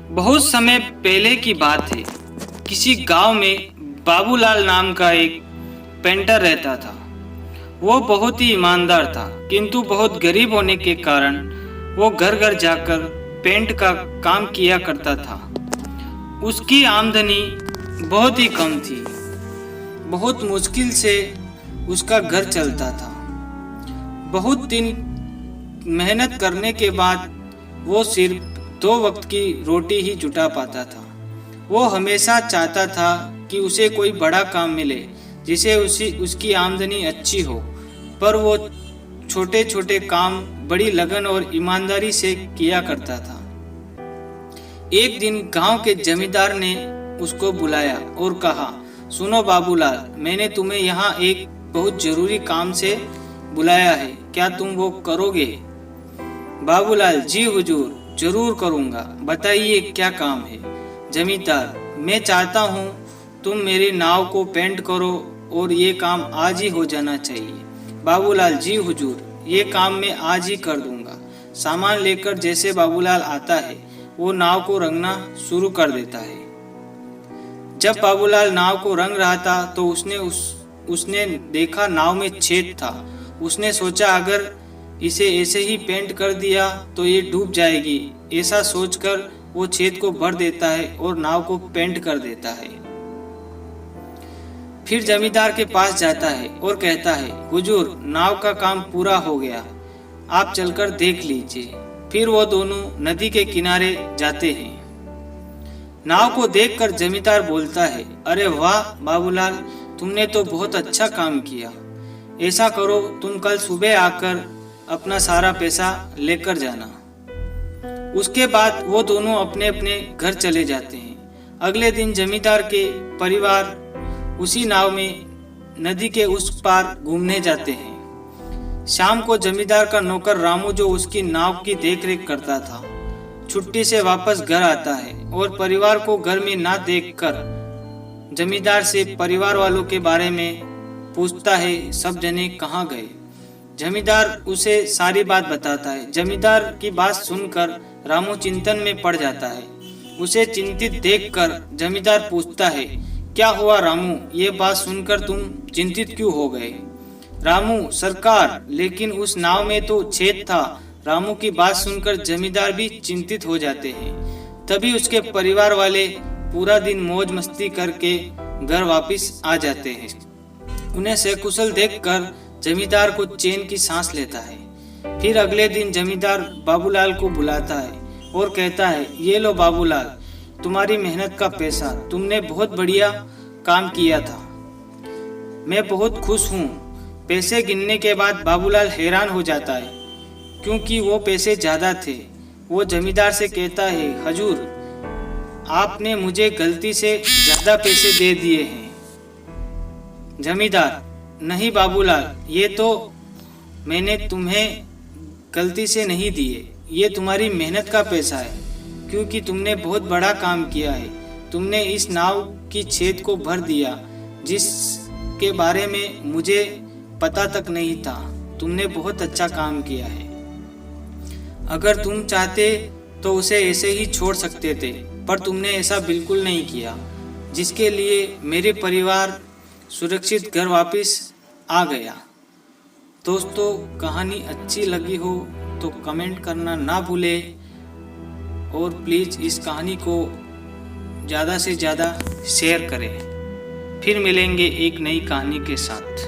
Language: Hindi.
बहुत समय पहले की बात है। किसी गांव में बाबूलाल नाम का एक पेंटर रहता था। वो बहुत ही ईमानदार था, किंतु बहुत गरीब होने के कारण वो घर घर जाकर पेंट का काम किया करता था। उसकी आमदनी बहुत ही कम थी। बहुत मुश्किल से उसका घर चलता था। बहुत दिन मेहनत करने के बाद वो सिर्फ 2 वक्त की रोटी ही जुटा पाता था। वो हमेशा चाहता था कि उसे कोई बड़ा काम मिले जिसे उसकी आमदनी अच्छी हो, पर वो छोटे छोटे काम बड़ी लगन और ईमानदारी से किया करता था। एक दिन गांव के जमींदार ने उसको बुलाया और कहा, सुनो बाबूलाल, मैंने तुम्हें यहाँ एक बहुत जरूरी काम से बुलाया है, क्या तुम वो करोगे? बाबूलाल, जी हुजूर, जरूर करूँगा, बताइए क्या काम है? जमींदार, मैं चाहता हूँ तुम मेरी नाव को पेंट करो और ये काम आज ही हो जाना चाहिए। बाबूलाल, जी हुजूर, ये काम मैं आज ही कर दूंगा। सामान लेकर जैसे बाबूलाल आता है वो नाव को रंगना शुरू कर देता है। जब बाबूलाल नाव को रंग रहा था तो उसने देखा नाव में छेद था। उसने सोचा अगर इसे ऐसे ही पेंट कर दिया तो ये डूब जाएगी। ऐसा सोचकर वो छेद को भर देता है और नाव को पेंट कर देता है। फिर जमींदार के पास जाता है और कहता है, हुजूर, नाव का काम पूरा हो गया, आप चलकर देख लीजिए। फिर वो दोनों नदी के किनारे जाते हैं। नाव को देखकर जमींदार बोलता है, अरे वाह बाबूलाल, तुमने तो बहुत अच्छा काम किया। ऐसा करो, तुम कल सुबह आकर अपना सारा पैसा लेकर जाना। उसके बाद वो दोनों अपने अपने घर चले जाते हैं। अगले दिन जमींदार के परिवार उसी नाव में नदी के उस पार घूमने जाते हैं। शाम को जमींदार का नौकर रामू, जो उसकी नाव की देखरेख करता था, छुट्टी से वापस घर आता है और परिवार को घर में ना देखकर जमींदार से परिवार वालों के बारे में पूछता है, सब जने कहाँ गए? जमींदार उसे सारी बात बताता है। जमींदार की बात सुनकर रामू चिंतन में पड़ जाता है। उसे चिंतित देखकर जमींदार पूछता है, क्या हुआ रामू, ये बात सुनकर तुम चिंतित क्यों हो गए? रामू, सरकार, लेकिन उस नाव में तो छेद था। रामू की बात सुनकर जमींदार भी चिंतित हो जाते हैं। तभी उसके परिवार वाले पूरा दिन मौज मस्ती करके घर वापस आ जाते हैं। उन्हें सकुशल देखकर जमींदार को चैन की सांस लेता है। फिर अगले दिन जमींदार बाबूलाल को बुलाता है और कहता है, ये लो बाबूलाल, तुम्हारी मेहनत का पैसा, तुमने बहुत बढ़िया काम किया था, मैं बहुत खुश हूँ। पैसे गिनने के बाद बाबूलाल हैरान हो जाता है क्योंकि वो पैसे ज्यादा थे। वो जमींदार से कहता है, हजूर, आपने मुझे गलती से ज्यादा पैसे दे दिए हैं। जमींदार, नहीं बाबूलाल, ये तो मैंने तुम्हें गलती से नहीं दिए, ये तुम्हारी मेहनत का पैसा है, क्योंकि तुमने बहुत बड़ा काम किया है। तुमने इस नाव की छेद को भर दिया जिसके बारे में मुझे पता तक नहीं था। तुमने बहुत अच्छा काम किया है। अगर तुम चाहते तो उसे ऐसे ही छोड़ सकते थे, पर तुमने ऐसा बिल्कुल नहीं किया, जिसके लिए मेरे परिवार सुरक्षित घर वापस आ गया। दोस्तों, कहानी अच्छी लगी हो तो कमेंट करना ना भूलें और प्लीज़ इस कहानी को ज़्यादा से ज़्यादा शेयर करें। फिर मिलेंगे एक नई कहानी के साथ।